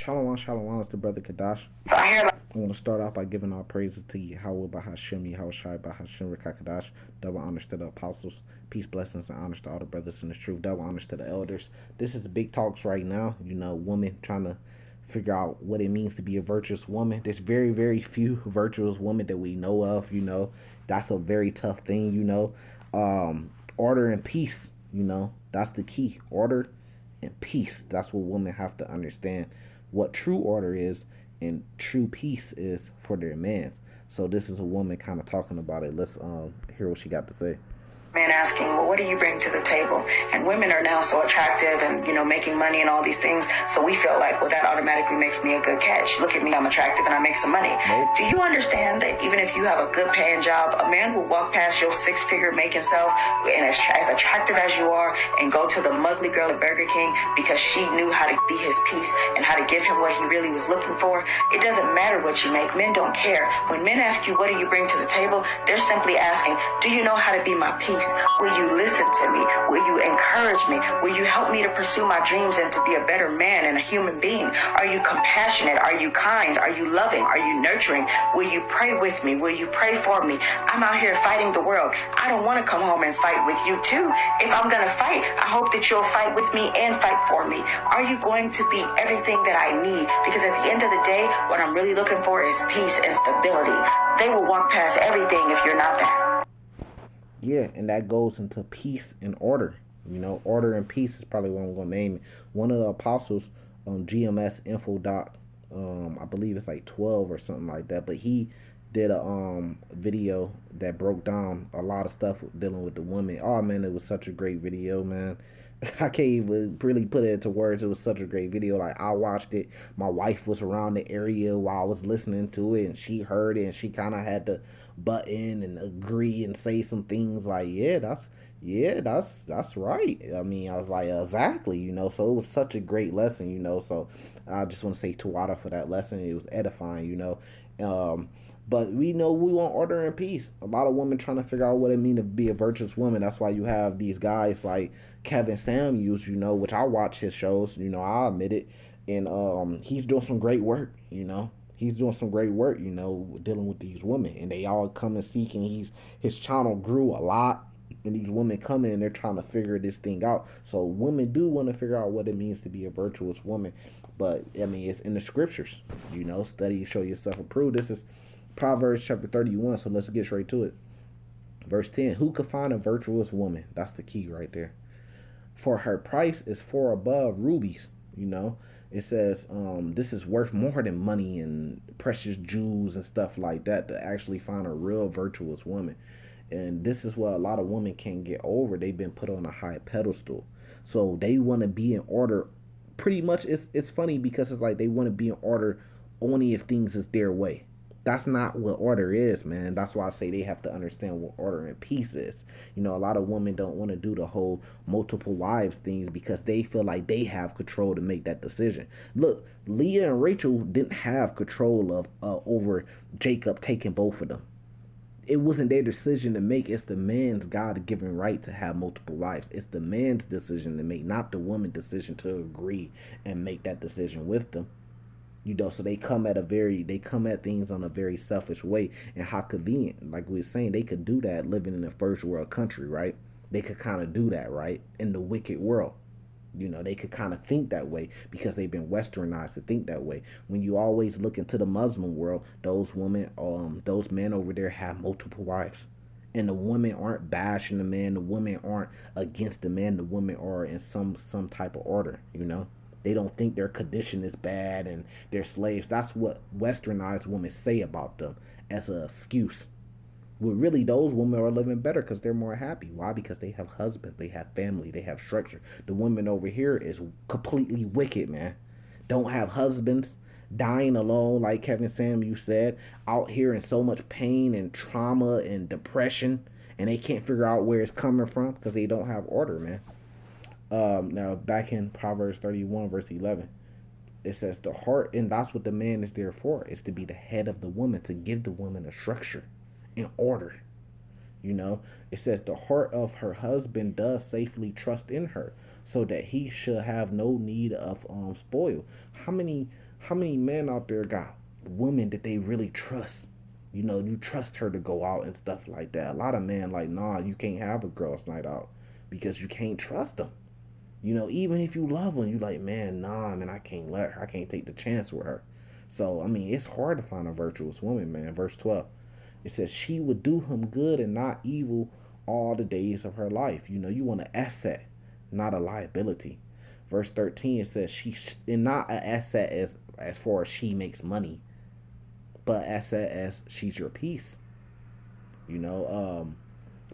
Shalom, shalom, it's the brother Kadash. So I hear like, I want to start off by giving all praises to Yahweh Bahashim, Yahushai Bahashim Rekakadash. Double honors to the apostles. Peace, blessings, and honors to all the brothers in the truth. Double honors to the elders. This is big talks right now. You know, women trying to figure out what it means to be a virtuous woman. There's very, very few virtuous women that we know of. You know, that's a very tough thing. You know, order and peace. You know, that's the key. Order and peace. That's what women have to understand. What true order is and true peace is for their mans. So this is a woman kind of talking about it. Let's hear what she got to say. man asking, well, what do you bring to the table? And women are now so attractive and, making money and all these things. So we feel like, well, that automatically makes me a good catch. Look at me, I'm attractive and I make some money. Nope. Do you understand that even if you have a good paying job, a man will walk past your six-figure making self and as attractive as you are and go to the mugly girl at Burger King because she knew how to be his peace and how to give him what he really was looking for? It doesn't matter what you make. Men don't care. When men ask you, what do you bring to the table? They're simply asking, do you know how to be my peace? Will you listen to me? Will you encourage me? Will you help me to pursue my dreams and to be a better man and a human being? Are you compassionate? Are you kind? Are you loving? Are you nurturing? Will you pray with me? Will you pray for me? I'm out here fighting the world. I don't want to come home and fight with you too. If I'm going to fight, I hope that you'll fight with me and fight for me. Are you going to be everything that I need? Because at the end of the day, what I'm really looking for is peace and stability. They will walk past everything if you're not that. Yeah, and that goes into peace and order. You know, order and peace is probably what I'm going to name it. One of the apostles, GMS Info Doc, I believe it's like 12 or something like that, but he did a video that broke down a lot of stuff dealing with the women. Oh man, it was such a great video, man. I can't even really put it into words. It was such a great video. Like, I watched it. My wife was around the area while I was listening to it, and she heard it, and she kind of had to butt in and agree and say some things like, that's right. I mean, I was like, exactly, so it was such a great lesson, so I just want to say Tawada for that lesson. It was edifying, but we know we want order and peace. A lot of women trying to figure out what it means to be a virtuous woman. That's why you have these guys like Kevin Samuels, which I watch his shows, I admit it. And he's doing some great work, He's doing some great work, dealing with these women. And they all come and seek, and his channel grew a lot. And these women come in and they're trying to figure this thing out. So women do want to figure out what it means to be a virtuous woman. But, I mean, it's in the scriptures, study, show yourself approved. This is Proverbs chapter 31, so let's get straight to it. Verse 10, who could find a virtuous woman? That's the key right there. For her price is far above rubies, It says this is worth more than money and precious jewels and stuff like that to actually find a real virtuous woman. And this is what a lot of women can't get over. They've been put on a high pedestal. So they want to be in order. Pretty much, it's funny because it's like they want to be in order only if things is their way. That's not what order is, man. That's why I say they have to understand what order and peace is. A lot of women don't want to do the whole multiple wives things because they feel like they have control to make that decision. Look, Leah and Rachel didn't have control of over Jacob taking both of them. It wasn't their decision to make. It's the man's God-given right to have multiple wives. It's the man's decision to make, not the woman's decision to agree and make that decision with them. So they come at things on a very selfish way. And how convenient, like we were saying, they could do that living in a first world country, right? They could kind of do that, right? In the wicked world. They could kind of think that way because they've been westernized to think that way. When you always look into the Muslim world, those men over there have multiple wives. And the women aren't bashing the man. The women aren't against the man. The women are in some type of order, They don't think their condition is bad and they're slaves. That's what westernized women say about them as an excuse. Well, really, those women are living better because they're more happy. Why? Because they have husbands, they have family, they have structure. The women over here is completely wicked, man. Don't have husbands, dying alone, like Kevin Samuels said, out here in so much pain and trauma and depression, and they can't figure out where it's coming from because they don't have order, man. Now, back in Proverbs 31, verse 11, it says the heart, and that's what the man is there for, is to be the head of the woman, to give the woman a structure and order. It says the heart of her husband does safely trust in her, so that he should have no need of spoil. How many How many men out there got women that they really trust? You know, you trust her to go out and stuff like that. A lot of men like, nah, you can't have a girls' night out because you can't trust them. You know, even if you love them, you like, man, nah, man, I can't let her. I can't take the chance with her. So, I mean, it's hard to find a virtuous woman, man. Verse 12, it says, she would do him good and not evil all the days of her life. You know, you want an asset, not a liability. Verse 13, it says, she's not an asset as far as she makes money, but asset as she's your peace. You know,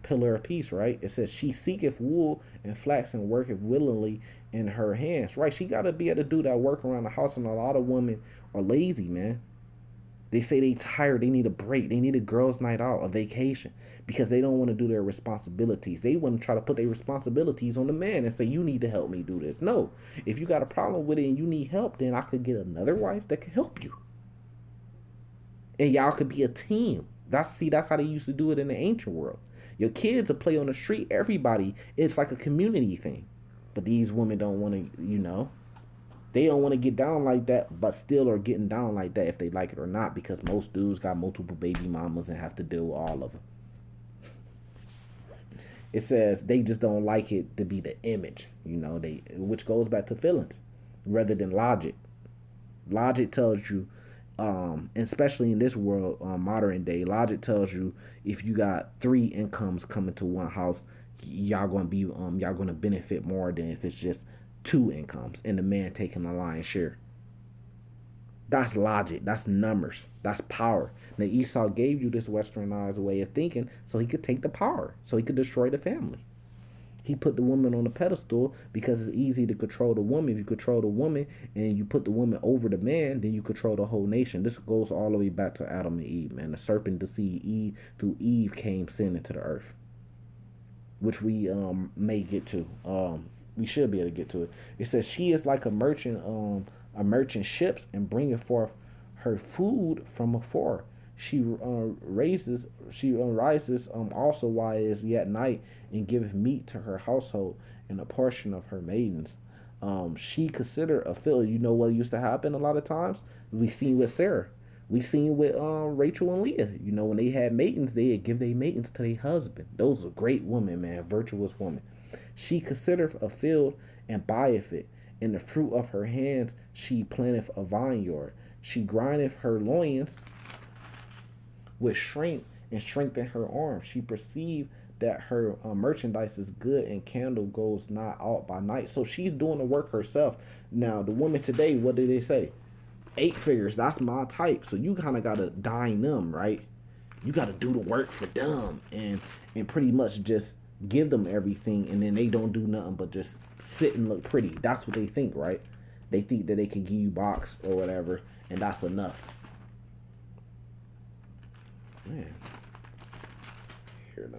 pillar of peace, right? It says she seeketh wool and flax and worketh willingly in her hands, right? She got to be able to do that work around the house, and a lot of women are lazy, man. They say they tired, they need a break, they need a girls' night out, a vacation, because they don't want to do their responsibilities. They want to try to put their responsibilities on the man and say, you need to help me do this. No, if you got a problem with it and you need help, then I could get another wife that can help you. And y'all could be a team. That's how they used to do it in the ancient world. Your kids will play on the street. Everybody, it's like a community thing. But these women don't want to, they don't want to get down like that, but still are getting down like that if they like it or not, because most dudes got multiple baby mamas and have to deal with all of them. It says they just don't like it to be the image, which goes back to feelings rather than logic. Logic tells you, especially in this world, modern day, logic tells you if you got three incomes coming to one house, y'all gonna benefit more than if it's just two incomes and the man taking the lion's share. That's logic. That's numbers. That's power. Now Esau gave you this westernized way of thinking so he could take the power, so he could destroy the family. He put the woman on the pedestal because it's easy to control the woman. If you control the woman and you put the woman over the man, then you control the whole nation. This goes all the way back to Adam and Eve, man. The serpent deceived Eve. Through Eve came sin into the earth, which we may get to. We should be able to get to it. It says she is like a merchant ships and bringeth forth her food from afar. She rises also while it is yet night, and giveth meat to her household and a portion of her maidens. She consider a field. You know what used to happen a lot of times? We seen with Sarah. We seen with Rachel and Leah. When they had maidens, they'd give their maidens to their husband. Those are great women, man, virtuous women. She considereth a field and buyeth it. In the fruit of her hands she planteth a vineyard. She grindeth her loins with strength and strengthen her arms. She perceived that her merchandise is good, and candle goes not out by night. So she's doing the work herself. Now the women today, what do they say? 8 figures, that's my type. So you kind of got to dine them, right? You got to do the work for them and pretty much just give them everything, and then they don't do nothing but just sit and look pretty. That's what they think, right? They think that they can give you box or whatever, and that's enough. Man, here,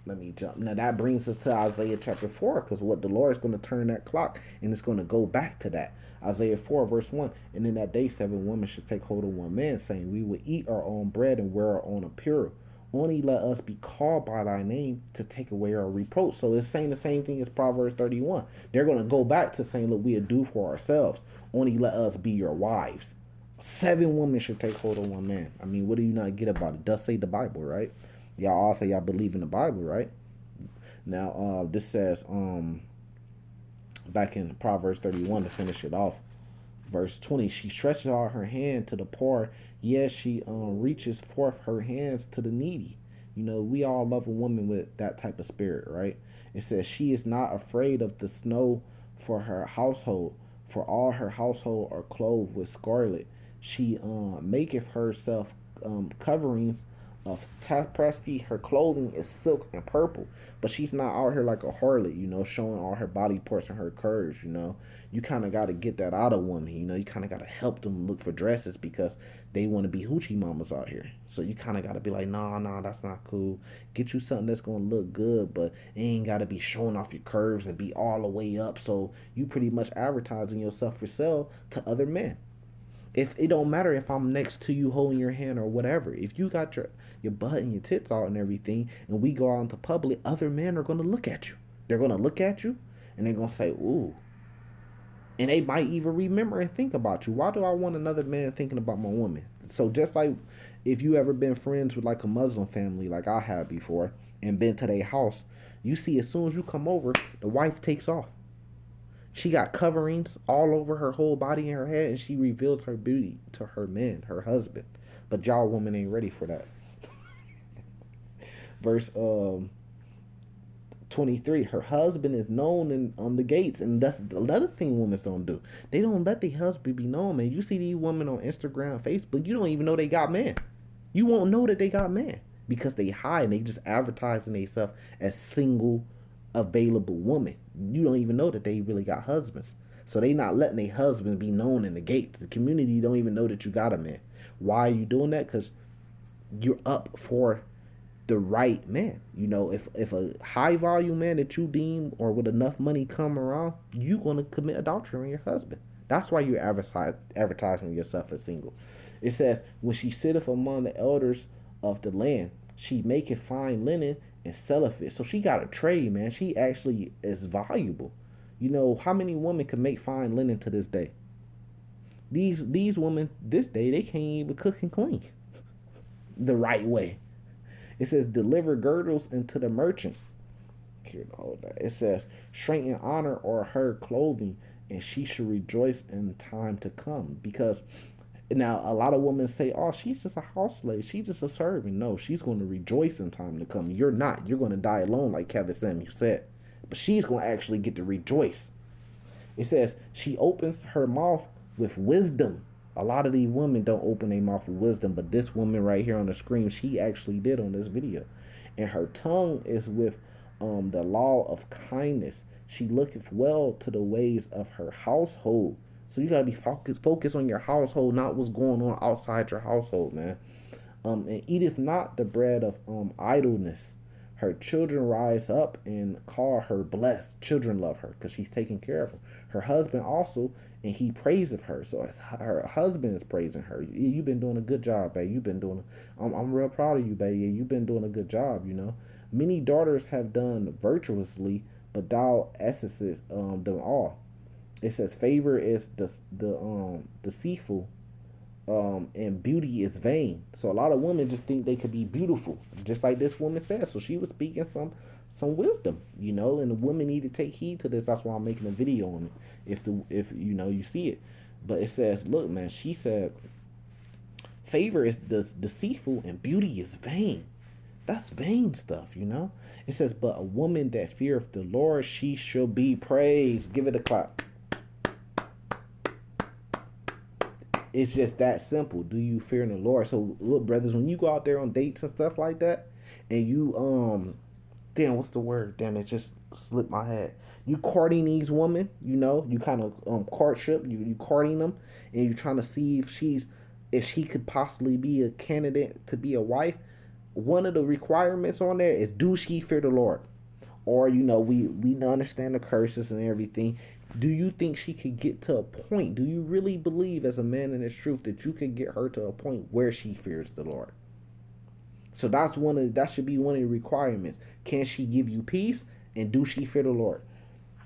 let me jump. Now that brings us to Isaiah chapter 4, because what the Lord is going to turn that clock, and it's going to go back to that. Isaiah 4 verse 1, and in that day 7 women should take hold of one man, saying, we will eat our own bread and wear our own apparel. Only let us be called by thy name to take away our reproach. So it's saying the same thing as Proverbs 31. They're going to go back to saying, look, we'll do for ourselves. Only let us be your wives. 7 women should take hold of one man. I mean, what do you not get about it? Does say the Bible, right? Y'all all say y'all believe in the Bible, right? Now, this says, back in Proverbs 31 to finish it off, verse 20, she stretches out her hand to the poor. Yes, she reaches forth her hands to the needy. We all love a woman with that type of spirit, right? It says she is not afraid of the snow for her household, for all her household are clothed with scarlet. She maketh herself coverings of tapestry. Her clothing is silk and purple. But she's not out here like a harlot, showing all her body parts and her curves. You kind of got to get that out of women. You kind of got to help them look for dresses because they want to be hoochie mamas out here. So you kind of got to be like, nah, that's not cool. Get you something that's going to look good, but it ain't got to be showing off your curves and be all the way up. So you pretty much advertising yourself for sale to other men. If it don't matter if I'm next to you holding your hand or whatever. If you got your butt and your tits out and everything, and we go out into public, other men are going to look at you. They're going to look at you, and they're going to say, ooh, And they might even remember and think about you. Why do I want another man thinking about my woman? So just like if you ever been friends with like a Muslim family like I have before and been to their house, you see as soon as you come over, the wife takes off. She got coverings all over her whole body and her head, and she reveals her beauty to her man, her husband. But y'all women ain't ready for that. Verse 23, her husband is known in the gates, and that's another thing women don't do. They don't let their husband be known, man. You see these women on Instagram, Facebook, you don't even know they got man. You won't know that they got man because they hide and they just advertising themselves as single available women. You don't even know that they really got husbands. So they not letting their husband be known in the gates. The community don't even know that you got a man. Why are you doing that? Because you're up for the right man. You know, if a high volume man that you deem or with enough money come around, you gonna commit adultery on your husband. That's why you're advertising yourself as single. It says, when she sitteth among the elders of the land, she maketh fine linen and selleth it. So she got a trade, man. She actually is valuable. You know, how many women can make fine linen to this day? These women this day, they can't even cook and clean the right way. It says, deliver girdles into the merchant. It says, strengthen honor or her clothing, and she should rejoice in time to come. Because now a lot of women say, oh, she's just a house slave. She's just a servant. No, she's going to rejoice in time to come. You're not. You're going to die alone, like Kevin Samuel said. But she's going to actually get to rejoice. It says, she opens her mouth with wisdom. A lot of these women don't open their mouth with wisdom, but this woman right here on the screen, she actually did on this video. And her tongue is with the law of kindness. She looketh well to the ways of her household. So you gotta be focused on your household, not what's going on outside your household, man. And eateth not the bread of idleness. Her children rise up and call her blessed. Children love her because she's taking care of them. Her husband also, and he praiseth her. So her husband is praising her. You've been doing a good job, babe. You've been doing. I'm real proud of you, babe. You've been doing a good job. You know, many daughters have done virtuously, but thou essest them all. It says favor is the deceitful, and beauty is vain. So a lot of women just think they could be beautiful, just like this woman said. So she was speaking some wisdom, you know, and the women need to take heed to this. That's why I'm making a video on it. If you know you see it, but it says, look, man, she said, favor is deceitful and beauty is vain. That's vain stuff, you know. It says, but a woman that feareth the Lord, she shall be praised. Give it a clap. It's just that simple. Do you fear the Lord? So look, brothers, when you go out there on dates and stuff like that, and you damn, what's the word? Damn, it just slipped my head. You courting these women, you know, you kind of courtship, you courting them, and you're trying to see if she could possibly be a candidate to be a wife. One of the requirements on there is, do she fear the Lord? Or, you know, we understand the curses and everything. Do you think she could get to a point? Do you really believe as a man in this truth that you could get her to a point where she fears the Lord? So that should be one of the requirements. Can she give you peace, and do she fear the Lord?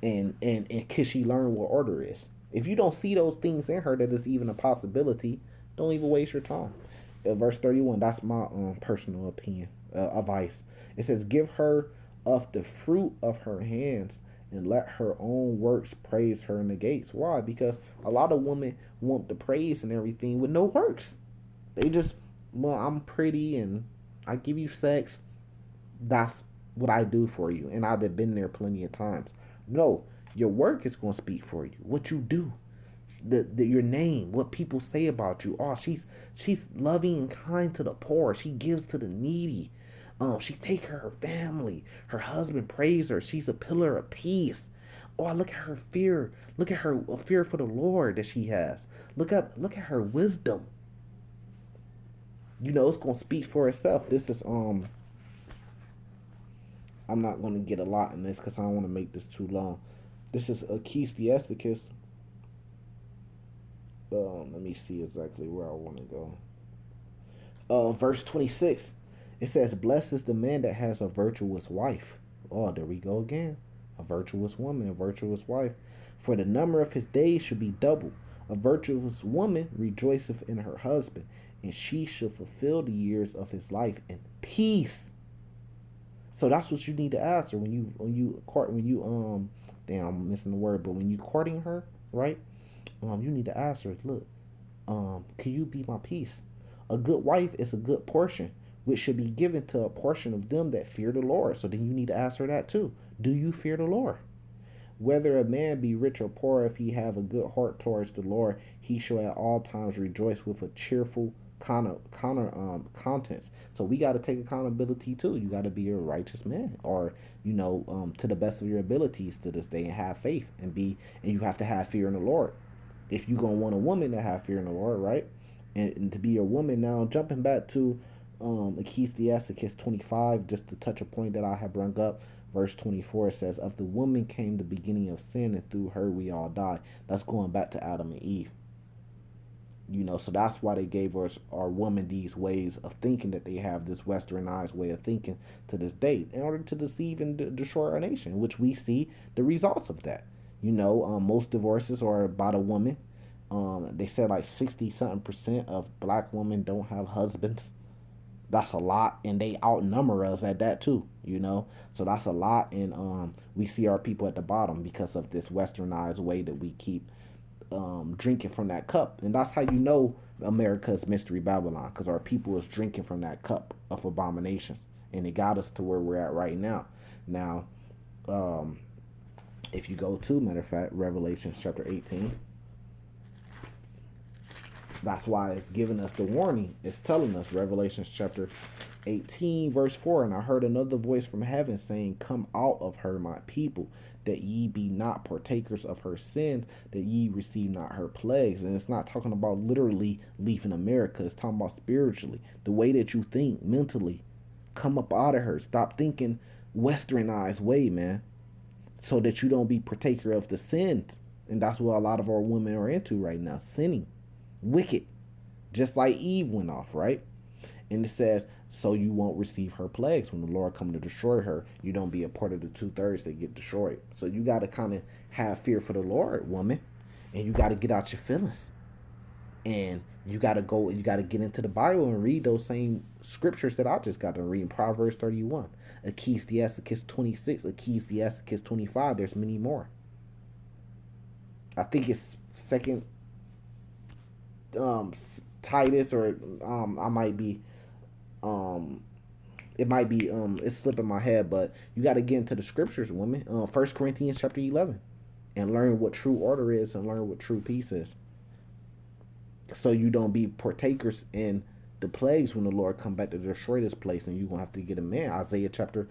And can she learn what order is? If you don't see those things in her that is even a possibility, don't even waste your time. Verse 31, that's my personal opinion, advice. It says, give her of the fruit of her hands, and let her own works praise her in the gates. Why? Because a lot of women want the praise and everything with no works. They just, well, I'm pretty and I give you sex. That's what I do for you. And I've been there plenty of times. No, your work is going to speak for you. What you do. Your name, what people say about you. Oh, she's loving and kind to the poor. She gives to the needy. She take care of her family. Her husband praise her. She's a pillar of peace. Oh, look at her fear. Look at her fear for the Lord that she has. Look at her wisdom. You know, it's gonna speak for itself. This is I'm not gonna get a lot in this because I don't want to make this too long. This is Ecclesiasticus. Let me see exactly where I want to go. Verse 26. It says, blessed is the man that has a virtuous wife. Oh, there we go again. A virtuous woman, a virtuous wife. For the number of his days should be doubled. A virtuous woman rejoiceth in her husband, and she shall fulfill the years of his life in peace. So that's what you need to ask her damn, I'm missing the word, but when you courting her, right? You need to ask her, look, can you be my peace? A good wife is a good portion, which should be given to a portion of them that fear the Lord. So then you need to ask her that too. Do you fear the Lord? Whether a man be rich or poor, if he have a good heart towards the Lord, he shall at all times rejoice with a cheerful contents. So we got to take accountability too. You got to be a righteous man, or to the best of your abilities to this day, and have faith and you have to have fear in the Lord. If you gonna want a woman to have fear in the Lord, right? And to be a woman. Now jumping back to Ecclesiastes 25, just to touch a point that I have brought up. Verse 24 says, of the woman came the beginning of sin, and through her we all die. That's going back to Adam and Eve. So that's why they gave us our woman these ways of thinking, that they have this westernized way of thinking to this day, in order to deceive and destroy our nation, which we see the results of that. Most divorces are about a woman. They said like 60-something% of black women don't have husbands. That's a lot, and they outnumber us at that too, So that's a lot, and we see our people at the bottom because of this westernized way that we keep drinking from that cup. And that's how you know America's Mystery Babylon, because our people is drinking from that cup of abominations, and it got us to where we're at right now. Now, if you go to, matter of fact, Revelation chapter 18, that's why it's giving us the warning. It's telling us, Revelation chapter 18 verse 4, and I heard another voice from heaven saying, come out of her, my people, that ye be not partakers of her sins, that ye receive not her plagues. And it's not talking about literally leaving America. It's talking about spiritually, the way that you think mentally. Come up out of her. Stop thinking westernized way, man, so that you don't be partaker of the sins. And that's what a lot of our women are into right now, sinning, wicked, just like Eve went off, right? And it says, so you won't receive her plagues when the Lord come to destroy her. You don't be a part of the 2/3 that get destroyed. So you got to kind of have fear for the Lord, woman, and you got to get out your feelings, and you got to get into the Bible and read those same scriptures that I just got to read in Proverbs 31, Ecclesiastes 26, Ecclesiastes 25. There's many more. I think it's second Titus, or I might be it might be it's slipping my head, but you got to get into the scriptures, women. 1 Corinthians chapter 11, and learn what true order is, and learn what true peace is, so you don't be partakers in the plagues when the Lord come back to destroy this place, and you're gonna have to get a man. Isaiah chapter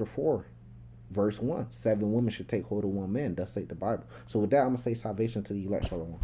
4 verse 1, 7 women should take hold of one man. Thus saith the Bible. So with that, I'm gonna say salvation to the elect. Shalom.